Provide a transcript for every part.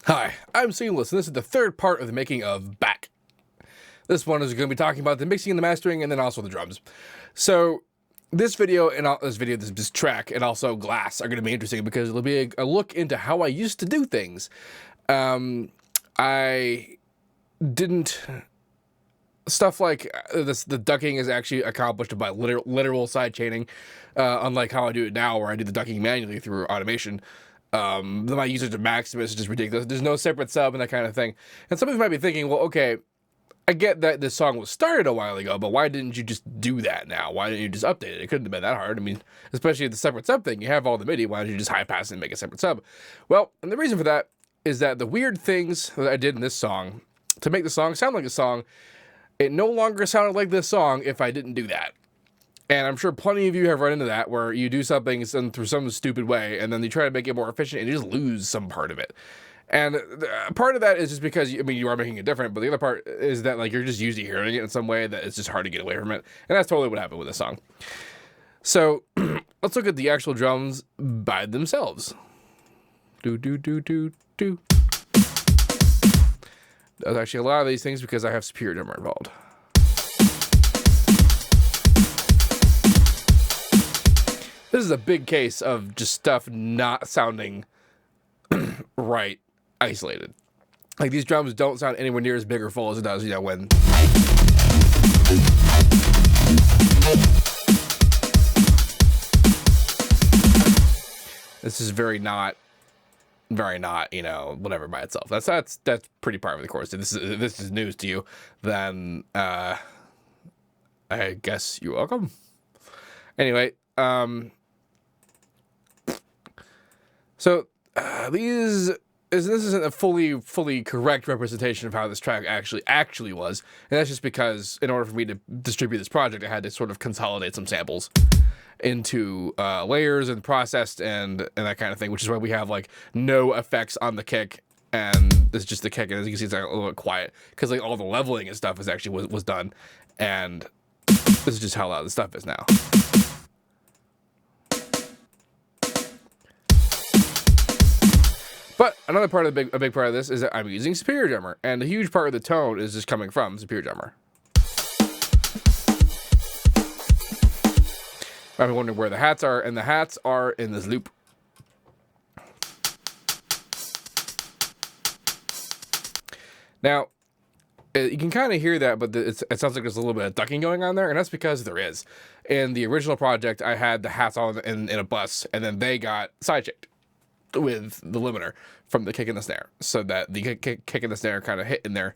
Hi, I'm Seamless, and this is the third part of the making of Back. This one is going to be talking about the mixing and the mastering, and then also the drums. So, this video and this track, and also Glass are going to be interesting because it'll be a look into how I used to do things. I didn't... Stuff like this, the ducking is actually accomplished by literal sidechaining, unlike how I do it now, where I do the ducking manually through automation. My usage of Maximus is just ridiculous. There's no separate sub and that kind of thing. And some of you might be thinking, well, okay, I get that this song was started a while ago, but why didn't you just do that now? Why didn't you just update it? It couldn't have been that hard. I mean, especially the separate sub thing. You have all the MIDI. Why don't you just high pass it and make a separate sub? Well, and the reason for that is that the weird things that I did in this song to make the song sound like a song, it no longer sounded like this song if I didn't do that. And I'm sure plenty of you have run into that, where you do something through some stupid way, and then you try to make it more efficient, and you just lose some part of it. And part of that is just because, you are making it different, but the other part is that, like, you're just used to hearing it in some way that it's just hard to get away from it. And that's totally what happened with this song. So, let's look at the actual drums by themselves. Do, do, do, do, do. There's actually a lot of these things because I have Superior Drummer involved. This is a big case of just stuff not sounding right, isolated. Like, these drums don't sound anywhere near as big or full as it does, when... This is very not, whatever by itself. That's pretty part of the course. If this is news to you, then I guess you're welcome. Anyway, so this isn't a fully correct representation of how this track actually was, and that's just because in order for me to distribute this project, I had to sort of consolidate some samples into layers and processed and that kind of thing, which is why we have like no effects on the kick, and this is just the kick, and as you can see, it's like a little bit quiet because like all the leveling and stuff was done, and this is just how loud the stuff is now. But another part of a big part of this is that I'm using Superior Drummer, and a huge part of the tone is just coming from Superior Drummer. I'm wondering where the hats are, and the hats are in this loop. Now, you can kind of hear that, but it sounds like there's a little bit of ducking going on there, and that's because there is. In the original project, I had the hats on in a bus, and then they got sidechained with the limiter from the kick and the snare, so that the kick and the snare kind of hit in there,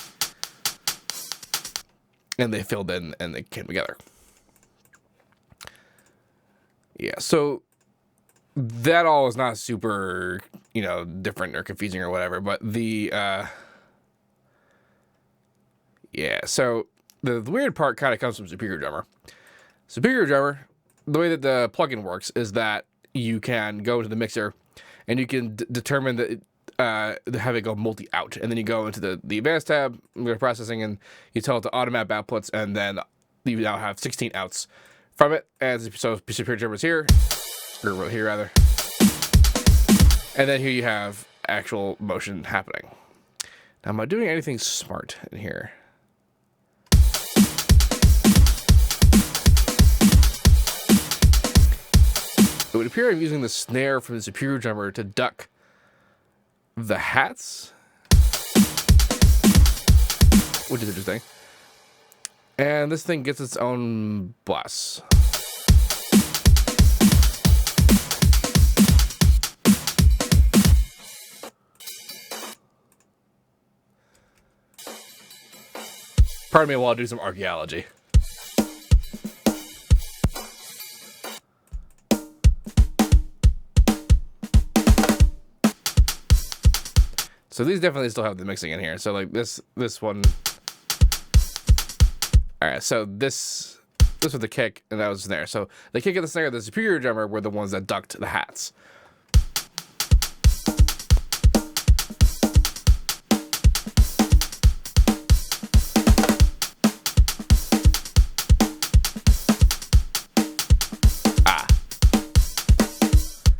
and they filled in and they came together. Yeah, so that all is not super, different or confusing or whatever, but so the weird part kind of comes from Superior Drummer. Superior Drummer, the way that the plugin works is that you can go to the mixer and you can determine that have it go multi-out, and then you go into the advanced tab, processing, and you tell it to automap outputs, and then you now have 16 outs from it. And so Superior Drummer is here, or here rather, and then here you have actual motion happening. Now, am I doing anything smart in here? It would appear I'm using the snare from the Superior Drummer to duck the hats, which is interesting. And this thing gets its own bus. Pardon me while I do some archaeology. So these definitely still have the mixing in here. So like this one. All right, so this was the kick, and that was the snare. So the kick and the snare, the Superior Drummer, were the ones that ducked the hats.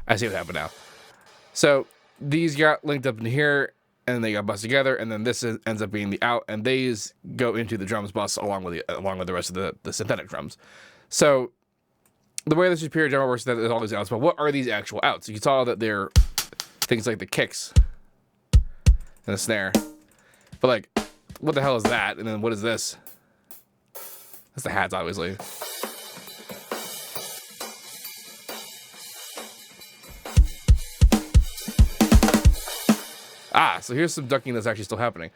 I see what happened now. So these got linked up in here, and they got bussed together, and then ends up being the out, and these go into the drums bus along with the rest of the synthetic drums. So the way the superior drummer works is that there's all these outs, but what are these actual outs? You saw that they're things like the kicks and the snare, but like, what the hell is that? And then what is this? That's the hats, obviously. So here's some ducking that's actually still happening.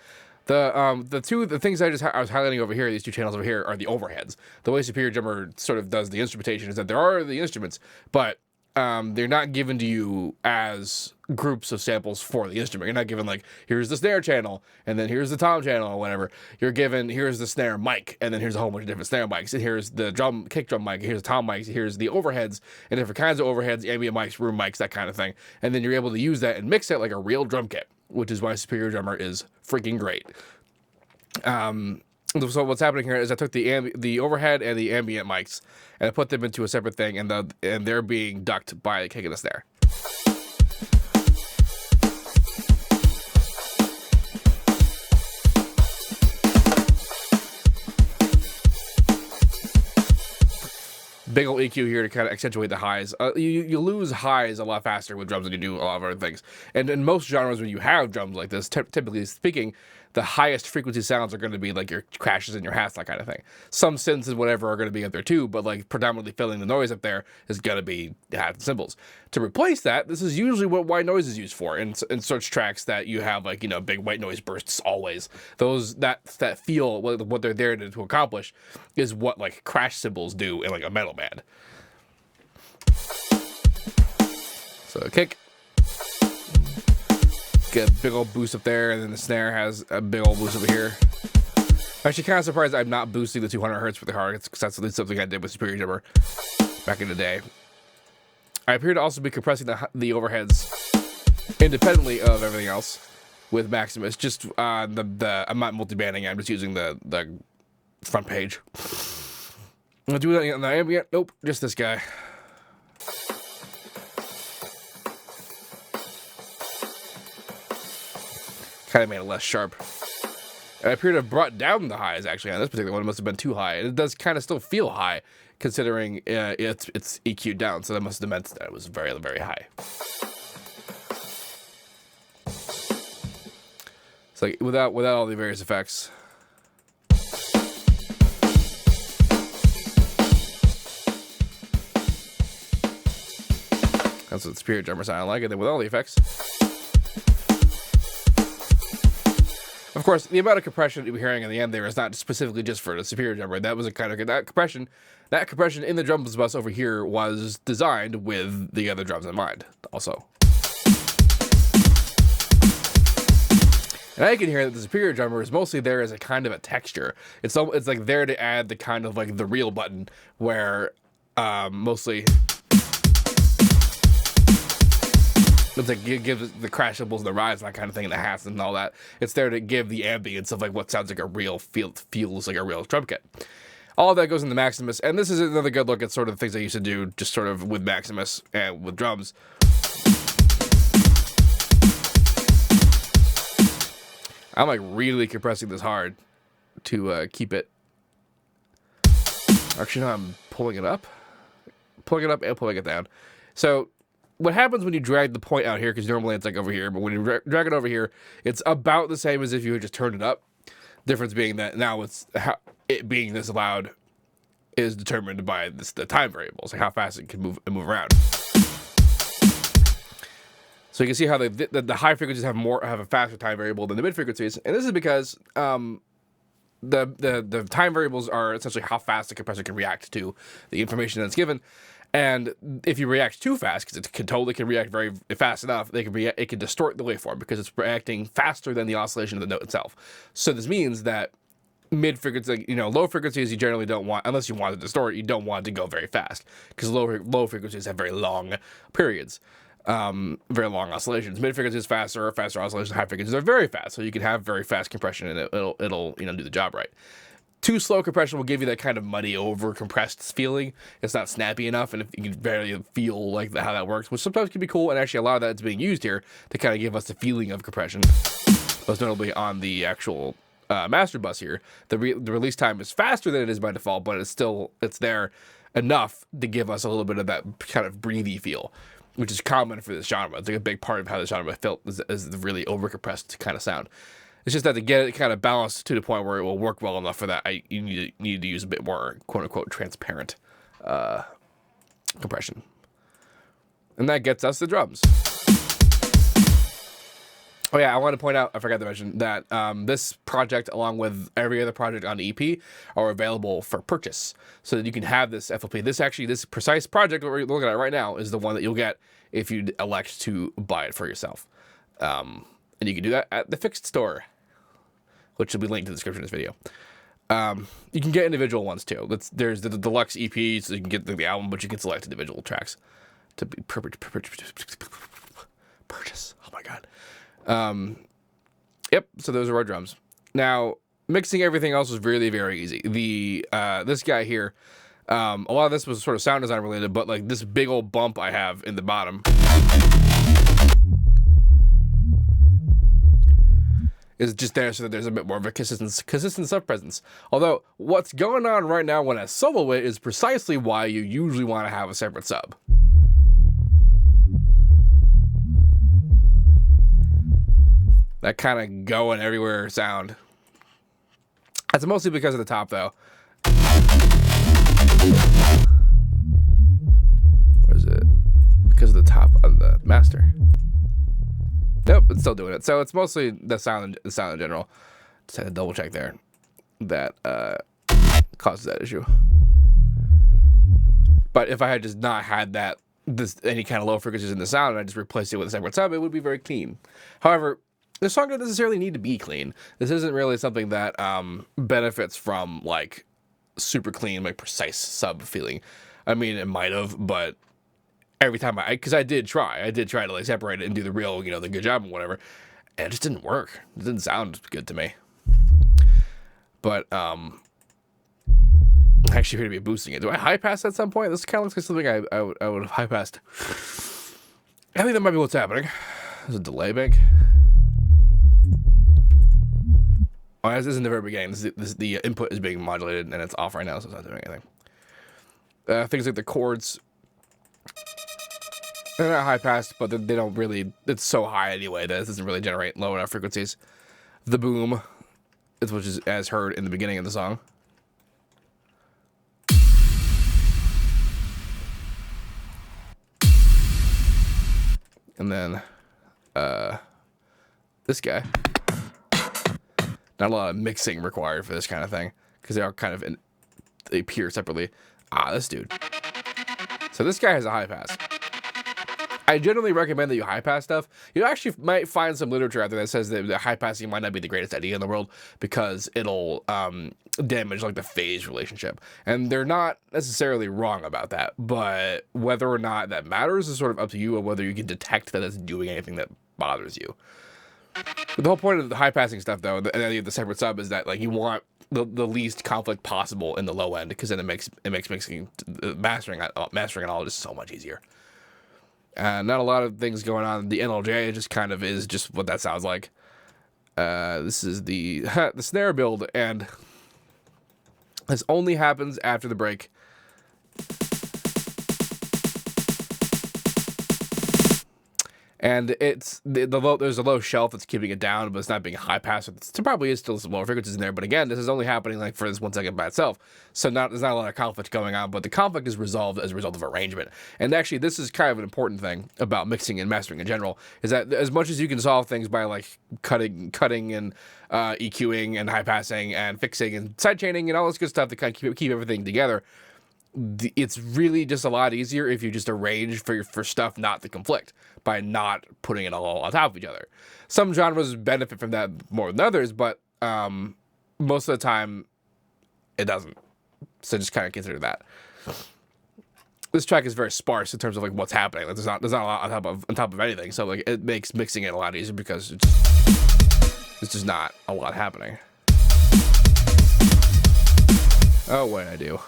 The things I was highlighting over here, these two channels over here, are the overheads. The way Superior Drummer sort of does the instrumentation is that there are the instruments, but they're not given to you as groups of samples for the instrument. You're not given like, here's the snare channel, and then here's the tom channel or whatever. You're given, here's the snare mic, and then here's a whole bunch of different snare mics, and here's the kick drum mic, here's the tom mics, here's the overheads, and different kinds of overheads, ambient mics, room mics, that kind of thing. And then you're able to use that and mix it like a real drum kit, which is why Superior Drummer is freaking great. So what's happening here is I took the overhead and the ambient mics and I put them into a separate thing, and they're being ducked by the kick and the snare. Big ol' EQ here to kind of accentuate the highs. You lose highs a lot faster with drums than you do a lot of other things. And in most genres, when you have drums like this, typically speaking, the highest frequency sounds are going to be like your crashes and your hats, that kind of thing. Some synths and whatever are going to be up there too, but like predominantly filling the noise up there is going to be hats and cymbals. To replace that, this is usually what white noise is used for in such tracks that you have like, big white noise bursts always. That feel, what they're there to accomplish is what like crash cymbals do in like a metal band. So kick. Get a big old boost up there, and then the snare has a big old boost over here. I'm actually kind of surprised I'm not boosting the 200 hertz with the hard, because that's at least something I did with Superior Drummer back in the day. I appear to also be compressing the overheads independently of everything else with Maximus. Just I'm not multi-banding. I'm just using the front page. I'm gonna do that on the ambient. Nope, just this guy. Kind of made it less sharp. And I appear to have brought down the highs actually on this particular one. It must have been too high. And it does kind of still feel high considering it's EQ'd down. So that must have meant that it was very, very high. It's like without all the various effects. That's what the Superior Drummer sounded like. And then with all the effects. Of course, the amount of compression you're hearing in the end there is not specifically just for the Superior Drummer. That was a kind of that compression in the drums bus over here was designed with the other drums in mind, also. And I can hear that the Superior Drummer is mostly there as a kind of a texture. It's like there to add the kind of like the real button where mostly. It's like give the crash cymbals and the rides and that kind of thing and the hats and all that. It's there to give the ambience of like what sounds like a real feels like a real drum kit. All of that goes in the Maximus, and this is another good look at sort of the things I used to do just sort of with Maximus and with drums. I'm like really compressing this hard to keep it. Actually, no, I'm pulling it up and pulling it down. So what happens when you drag the point out here, because normally it's like over here, but when you drag it over here, it's about the same as if you had just turned it up. Difference being that now it being this loud is determined by the time variables, like how fast it can move around. So you can see how the high frequencies have a faster time variable than the mid frequencies, and this is because the time variables are essentially how fast the compressor can react to the information that's given. And if you react too fast, because it can react very fast enough, it can distort the waveform because it's reacting faster than the oscillation of the note itself. So this means that mid frequency, low frequencies you generally don't want, unless you want to distort, you don't want it to go very fast because low frequencies have very long periods, very long oscillations. Mid frequencies faster oscillations. High frequencies are very fast, so you can have very fast compression and it'll do the job right. Too slow compression will give you that kind of muddy, over compressed feeling. It's not snappy enough, and if you can barely feel like how that works, which sometimes can be cool. And actually, a lot of that is being used here to kind of give us the feeling of compression. Most notably on the actual master bus here, the release time is faster than it is by default, but it's there enough to give us a little bit of that kind of breathy feel, which is common for this genre. It's like a big part of how the genre felt is the really overcompressed kind of sound. It's just that to get it kind of balanced to the point where it will work well enough for that, you need to use a bit more quote-unquote transparent compression. And that gets us the drums. Oh yeah, I want to point out, I forgot to mention, that this project, along with every other project on the EP, are available for purchase. So that you can have this FLP. This precise project that we're looking at right now is the one that you'll get if you elect to buy it for yourself. And you can do that at the Fixed Store, which will be linked in the description of this video. You can get individual ones too. There's the deluxe EP, so you can get the album, but you can select individual tracks to be purchase. Oh my god. Yep. So those are our drums. Now mixing everything else was really very easy. This guy here, a lot of this was sort of sound design related, but like this big old bump I have in the bottom is just there so that there's a bit more of a consistent sub presence. Although what's going on right now when I solo it is precisely why you usually want to have a separate sub. That kind of going everywhere sound. That's mostly because of the top though. Where is it? Because of the top on the master. Nope, it's still doing it. So it's mostly the sound in general. Just had to double check there. That causes that issue. But if I had just not had any kind of low frequencies in the sound and I just replaced it with a separate sub, it would be very clean. However, the song doesn't necessarily need to be clean. This isn't really something that benefits from like super clean, like precise sub feeling. I mean, it might have, but every time because I did try to like separate it and do the real, the good job and whatever, and it just didn't work. It didn't sound good to me. But I actually appear to be boosting it. Do I high pass at some point? This kind of looks like something I would have high passed. I think that might be what's happening. There's a delay bank. Oh, this isn't the very beginning. The input is being modulated and it's off right now, so it's not doing anything. Things like the chords, they're not high passed, but they don't really. It's so high anyway that it doesn't really generate low enough frequencies. The boom, which is as heard in the beginning of the song. And then this guy. Not a lot of mixing required for this kind of thing because they are kind of they appear separately. This dude. So this guy has a high pass. I generally recommend that you high pass stuff. You actually might find some literature out there that says that the high passing might not be the greatest idea in the world because it'll damage like the phase relationship. And they're not necessarily wrong about that, but whether or not that matters is sort of up to you, or whether you can detect that it's doing anything that bothers you. But the whole point of the high passing stuff, though, and then the separate sub, is that like you want the least conflict possible in the low end, because then it makes mixing, mastering it all just so much easier. Not a lot of things going on. The NLJ just kind of is just what that sounds like. This is the snare build, and this only happens after the break. And it's there's a low shelf that's keeping it down, but it's not being high pass. There probably is still some lower frequencies in there, but again, this is only happening like for this 1 second by itself. So there's not a lot of conflict going on, but the conflict is resolved as a result of arrangement. And actually, this is kind of an important thing about mixing and mastering in general, is that as much as you can solve things by like cutting and EQing and high passing and fixing and sidechaining and all this good stuff to kind of keep everything together, it's really just a lot easier if you just arrange for stuff not to conflict by not putting it all on top of each other. Some genres benefit from that more than others, but most of the time it doesn't. So just kind of consider that. This track is very sparse in terms of like what's happening. Like there's not a lot on top of anything. So like it makes mixing it a lot easier because it's just not a lot happening. Oh, what did I do?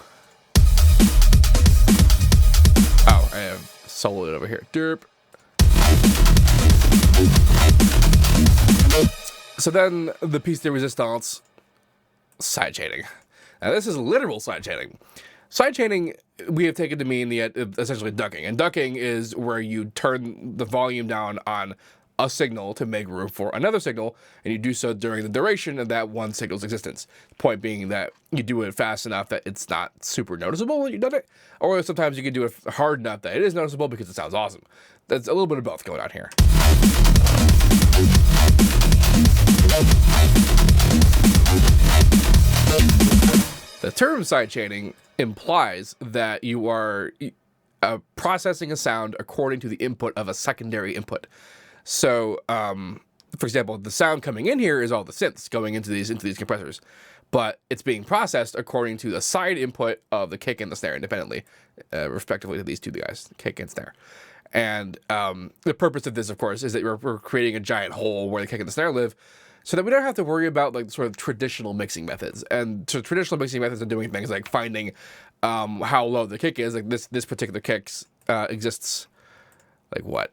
Oh, I have soloed it over here. Derp. So then the piece de resistance, sidechaining. Now this is literal sidechaining. Sidechaining we have taken to mean the essentially ducking, and ducking is where you turn the volume down on a signal to make room for another signal, and you do so during the duration of that one signal's existence. Point being that you do it fast enough that it's not super noticeable when you've done it, or sometimes you can do it hard enough that it is noticeable because it sounds awesome. That's a little bit of both going on here. The term sidechaining implies that you are processing a sound according to the input of a secondary input. So, for example, the sound coming in here is all the synths going into these compressors, but it's being processed according to the side input of the kick and the snare independently, respectively to these two guys, kick and snare. And the purpose of this, of course, is that we're creating a giant hole where the kick and the snare live, so that we don't have to worry about like sort of traditional mixing methods. And so traditional mixing methods are doing things like finding how low the kick is. Like this particular kick exists like what?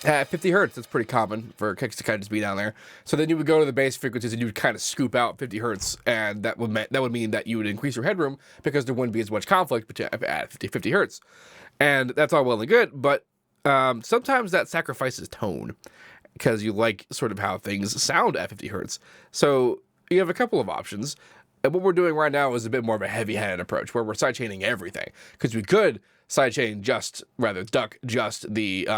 At 50 hertz, that's pretty common for kicks to kind of just be down there. So then you would go to the bass frequencies and you would kind of scoop out 50 hertz, and that would mean that you would increase your headroom because there wouldn't be as much conflict at 50 hertz. And that's all well and good, but sometimes that sacrifices tone because you like sort of how things sound at 50 hertz. So you have a couple of options. And what we're doing right now is a bit more of a heavy-handed approach where we're sidechaining everything, because we could sidechain duck just the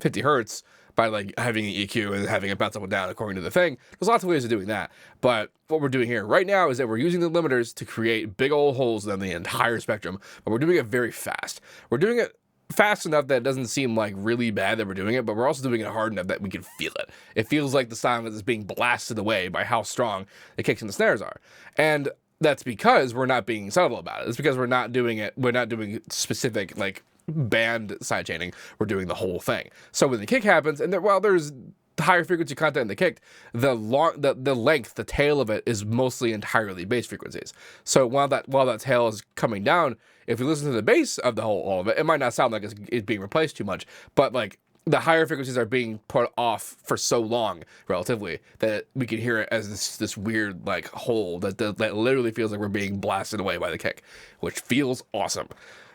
50 hertz by like having an EQ and having it bounce up and down according to the thing. There's lots of ways of doing that. But what we're doing here right now is that we're using the limiters to create big old holes in the entire spectrum, but we're doing it very fast. We're doing it fast enough that it doesn't seem like really bad that we're doing it, but we're also doing it hard enough that we can feel it. It feels like the sound is being blasted away by how strong the kicks and the snares are. And that's because we're not being subtle about it. It's because we're not doing specific like band sidechaining. We're doing the whole thing. So when the kick happens, and while there's higher frequency content in the kick, the length, the tail of it is mostly entirely bass frequencies. So while that tail is coming down, if you listen to the bass of all of it, it might not sound like it's being replaced too much, but like the higher frequencies are being put off for so long, relatively, that we can hear it as this weird like hole that literally feels like we're being blasted away by the kick, which feels awesome.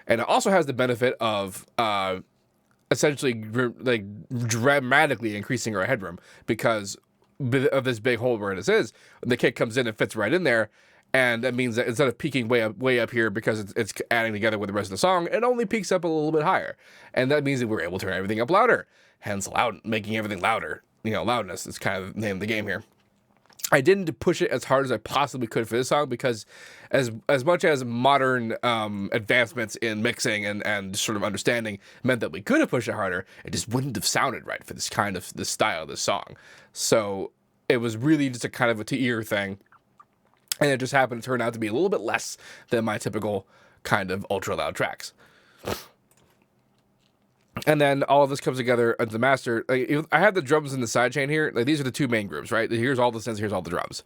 And it also has the benefit of essentially like dramatically increasing our headroom because of this big hole where it is. The kick comes in and fits right in there. And that means that instead of peaking way up here because it's adding together with the rest of the song, it only peaks up a little bit higher. And that means that we're able to turn everything up louder, hence making everything louder. You know, loudness is kind of the name of the game here. I didn't push it as hard as I possibly could for this song because as much as modern advancements in mixing and sort of understanding meant that we could have pushed it harder, it just wouldn't have sounded right for this style of this song. So it was really just a kind of a to-ear thing. And it just happened to turn out to be a little bit less than my typical kind of ultra loud tracks. And then all of this comes together as the master. Like, I have the drums in the sidechain here. Like, these are the two main groups, right? Here's all the synths, here's all the drums.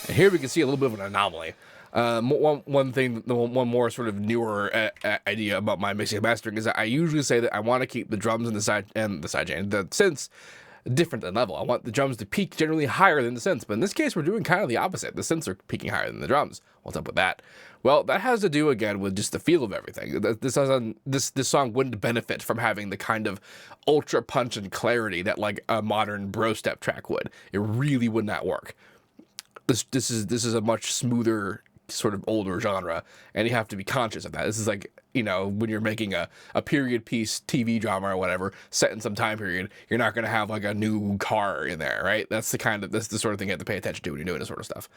And here we can see a little bit of an anomaly. One more sort of newer idea about my mixing and mastering is that I usually say that I want to keep the drums and the sidechain, the synths, different than level. I want the drums to peak generally higher than the synths, but in this case we're doing kind of the opposite. The synths are peaking higher than the drums. What's up with that? Well, that has to do again with just the feel of everything. This song wouldn't benefit from having the kind of ultra punch and clarity that like a modern bro step track would. It really would not work. This is a much smoother sort of older genre, and you have to be conscious of that. This is like, you know, when you're making a period piece TV drama or whatever set in some time period, you're not going to have like a new car in there, right? That's the sort of thing you have to pay attention to when you're doing this sort of stuff.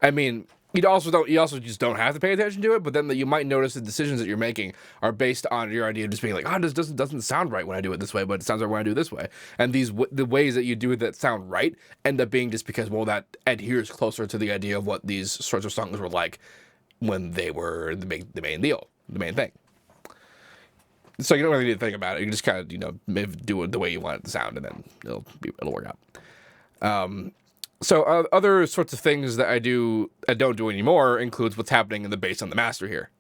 I mean, you also just don't have to pay attention to it, but then you might notice the decisions that you're making are based on your idea of just being like, oh, this doesn't sound right when I do it this way, but it sounds right when I do it this way. And the ways that you do it that sound right end up being just because, well, that adheres closer to the idea of what these sorts of songs were like when they were the main deal, the main thing. So you don't really need to think about it. You just kind of, you know, maybe do it the way you want it to sound, and then it'll work out. So other sorts of things that I don't do anymore includes what's happening in the bass on the master here.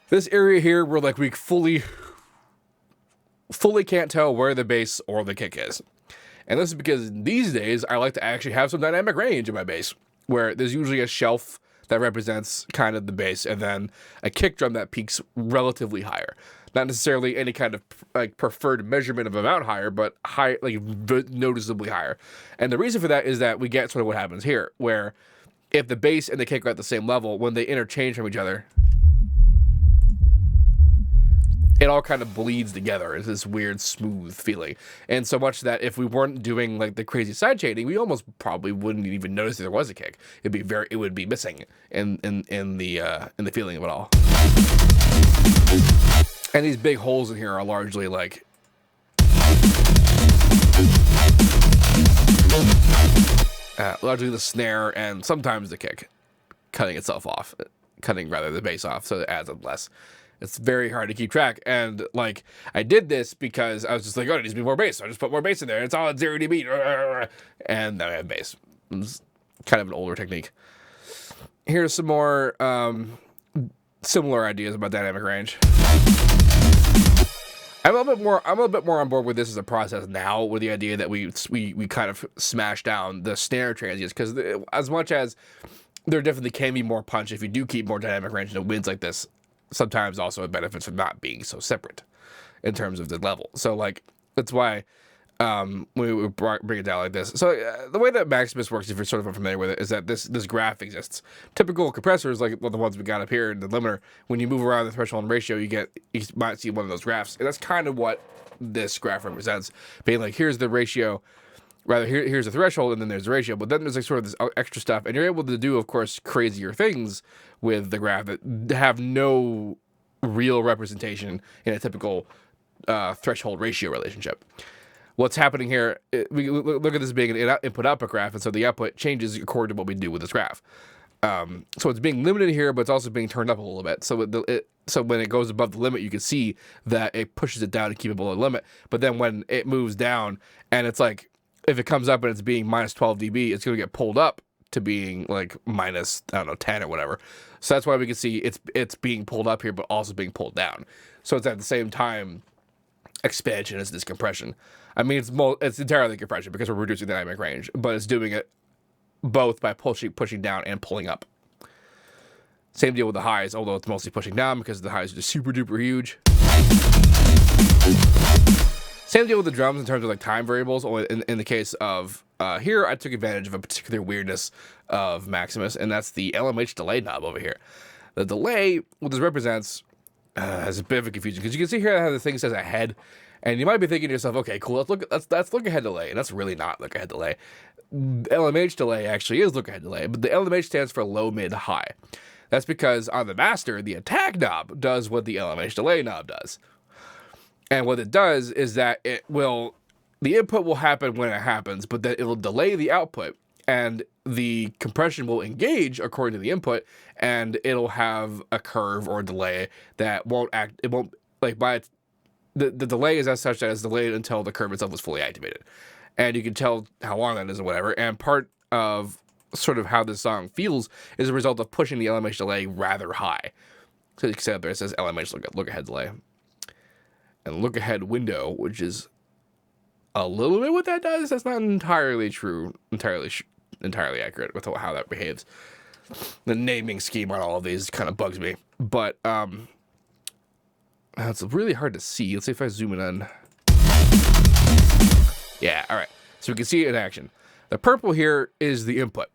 This area here where like we fully can't tell where the bass or the kick is. And this is because these days I like to actually have some dynamic range in my bass, where there's usually a shelf that represents kind of the bass and then a kick drum that peaks relatively higher. Not necessarily any kind of like preferred measurement of amount higher, but high, like noticeably higher. And the reason for that is that we get sort of what happens here, where if the bass and the kick are at the same level, when they interchange from each other, it all kind of bleeds together. It's this weird, smooth feeling. And so much that if we weren't doing like the crazy side chaining, we almost probably wouldn't even notice that there was a kick. It would be missing in the feeling of it all. And these big holes in here are largely like largely the snare and sometimes the kick cutting the bass off, so it adds up less. It's very hard to keep track. And like, I did this because I was just like, oh, it needs to be more bass. So I just put more bass in there. It's all at 0 dB. And then I have bass. It's kind of an older technique. Here's some more similar ideas about dynamic range. I'm a little bit more on board with this as a process now, with the idea that we kind of smash down the snare transients, because as much as there definitely can be more punch if you do keep more dynamic range in the winds like this, sometimes also it benefits from not being so separate in terms of the level. So like, that's why we bring it down like this. So the way that Maximus works, if you're sort of unfamiliar with it, is that this graph exists. Typical compressors, like the ones we got up here in the limiter, when you move around the threshold and ratio, you might see one of those graphs. And that's kind of what this graph represents, being like, here's the ratio, rather here's the threshold, and then there's the ratio. But then there's like sort of this extra stuff, and you're able to do, of course, crazier things with the graph that have no real representation in a typical threshold ratio relationship. What's happening here, we look at this being an input-output graph, and so the output changes according to what we do with this graph. So it's being limited here, but it's also being turned up a little bit. So when it goes above the limit, you can see that it pushes it down to keep it below the limit. But then when it moves down, and it's like, if it comes up and it's being minus 12 dB, it's going to get pulled up to being like minus, I don't know, 10 or whatever. So that's why we can see it's being pulled up here, but also being pulled down. So it's at the same time expansion as this compression. I mean, it's entirely compression because we're reducing the dynamic range, but it's doing it both by pushing down and pulling up. Same deal with the highs, although it's mostly pushing down because the highs are just super duper huge. Same deal with the drums in terms of like time variables. In the case of here, I took advantage of a particular weirdness of Maximus, and that's the LMH delay knob over here. The delay, what this represents, has a bit of a confusion, because you can see here how the thing says ahead, and you might be thinking to yourself, okay, cool, that's look ahead delay, and that's really not look ahead delay. LMH delay actually is look ahead delay, but the LMH stands for low, mid, high. That's because on the master, the attack knob does what the LMH delay knob does. And what it does is that the input will happen when it happens, but then it'll delay the output, and the compression will engage according to the input, and it'll have a curve or delay that won't act. It won't, like, the delay is as such that it's delayed until the curve itself is fully activated, and you can tell how long that is or whatever. And part of sort of how this song feels is a result of pushing the LMH delay rather high. So you can see up there it says LMH look ahead delay, and look ahead window, which is a little bit what that does. That's not entirely true, entirely accurate with how that behaves. The naming scheme on all of these kind of bugs me, but it's really hard to see. Let's see if I zoom in on. Yeah, all right. So we can see it in action. The purple here is the input,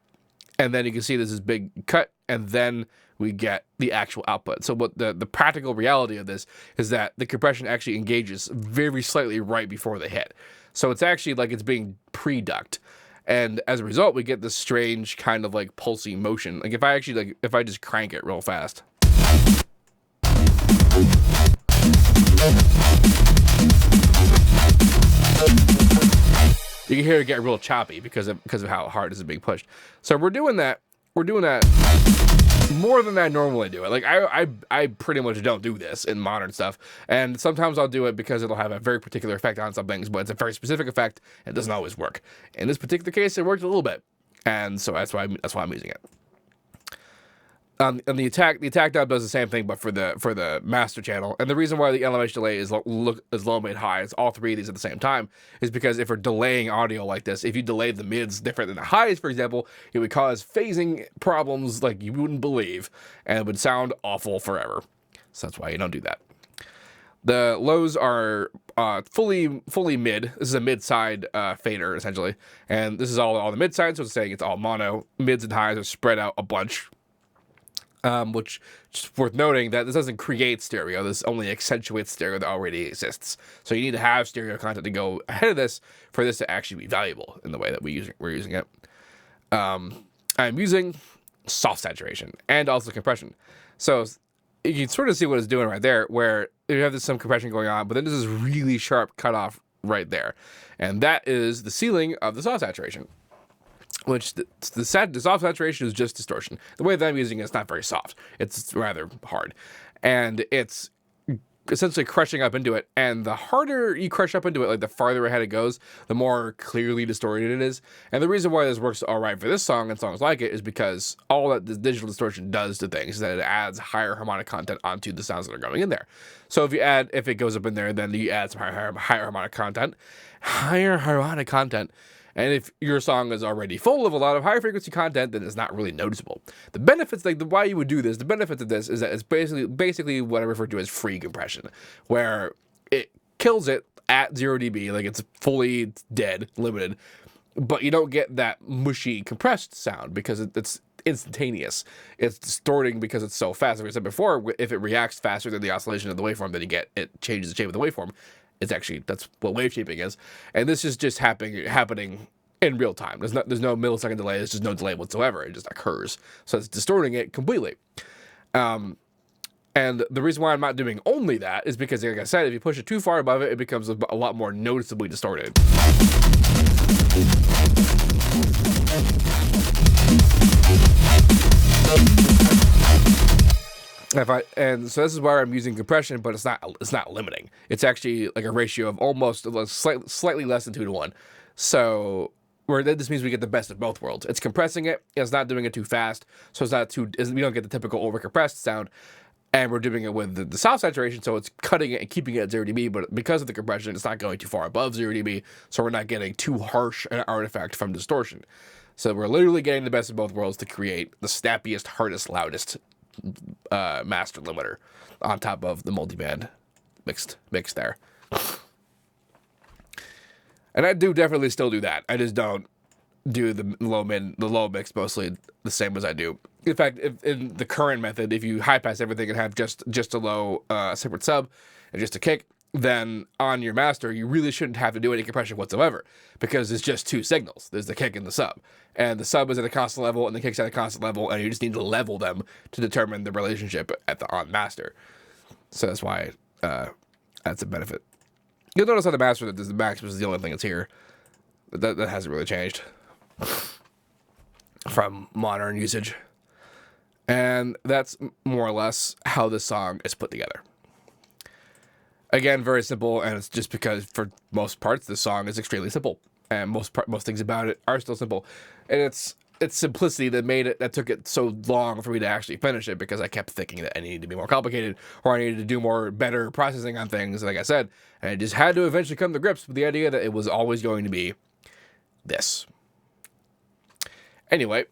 and then you can see this is big cut, and then we get the actual output. So what the practical reality of this is that the compression actually engages very slightly right before the hit. So it's actually like it's being pre-ducked. And as a result, we get this strange kind of like pulsing motion. Like if I just crank it real fast. You can hear it get real choppy because of how hard this is being pushed. So we're doing that we're doing that more than I normally do it. Like I pretty much don't do this in modern stuff, and sometimes I'll do it because it'll have a very particular effect on some things, but it's a very specific effect and it doesn't always work. In this particular case, it worked a little bit, and so that's why I'm using it. And the attack dub does the same thing, but for the master channel. And the reason why the elevation delay is low, mid, high, is all three of these at the same time, is because if we're delaying audio like this, if you delayed the mids different than the highs, for example, it would cause phasing problems like you wouldn't believe, and it would sound awful forever. So that's why you don't do that. The lows are fully mid. This is a mid side fader essentially, and this is all the mid sides. So it's saying it's all mono. Mids and highs are spread out a bunch. Which is worth noting that this doesn't create stereo. This only accentuates stereo that already exists. So you need to have stereo content to go ahead of this for this to actually be valuable in the way that we're using it. I'm using soft saturation and also compression. So you can sort of see what it's doing right there, where you have some compression going on, but then there's this really sharp cutoff right there. And that is the ceiling of the soft saturation. Which the soft saturation is just distortion. The way that I'm using it is not very soft. It's rather hard. And it's essentially crushing up into it. And the harder you crush up into it, like the farther ahead it goes, the more clearly distorted it is. And the reason why this works all right for this song and songs like it is because all that the digital distortion does to things is that it adds higher harmonic content onto the sounds that are going in there. So if it goes up in there, then you add some higher harmonic content. And if your song is already full of a lot of high frequency content, then it's not really noticeable. The benefits, why you would do this, the benefits of this is that it's basically what I refer to as free compression, where it kills it at 0 dB, like it's fully dead, limited, but you don't get that mushy compressed sound because it's instantaneous. It's distorting because it's so fast. Like I said before, if it reacts faster than the oscillation of the waveform that you get, it changes the shape of the waveform. It's actually, that's what wave shaping is. And this is just happening in real time. There's no millisecond delay. There's just no delay whatsoever. It just occurs. So it's distorting it completely. And the reason why I'm not doing only that is because, like I said, if you push it too far above it, it becomes a lot more noticeably distorted. And so this is where I'm using compression, but it's not limiting. It's actually like a ratio of almost slightly less than 2 to 1. So this means we get the best of both worlds. It's compressing it, it's not doing it too fast, so we don't get the typical overcompressed sound. And we're doing it with the soft saturation, so it's cutting it and keeping it at 0 dB, but because of the compression, it's not going too far above 0 dB, so we're not getting too harsh an artifact from distortion. So we're literally getting the best of both worlds to create the snappiest, hardest, loudest master limiter on top of the multiband mix there. And I do definitely still do that. I just don't do the low mix mostly the same as I do. In fact, in the current method, if you high pass everything and have just a low separate sub and just a kick, then on your master, you really shouldn't have to do any compression whatsoever because it's just 2 signals. There's the kick and the sub. And the sub is at a constant level and the kick's at a constant level, and you just need to level them to determine the relationship on master. So that's why that's a benefit. You'll notice on the master that the max was the only thing that's here. That hasn't really changed from modern usage. And that's more or less how this song is put together. Again, very simple, and it's just because for most parts this song is extremely simple, and most things about it are still simple, and it's simplicity that took it so long for me to actually finish it, because I kept thinking that I needed to be more complicated or I needed to do better processing on things, like I said, and I just had to eventually come to grips with the idea that it was always going to be this. Anyway,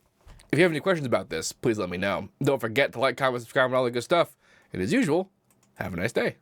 if you have any questions about this, please let me know. Don't forget to like, comment, subscribe, and all that good stuff. And as usual, have a nice day.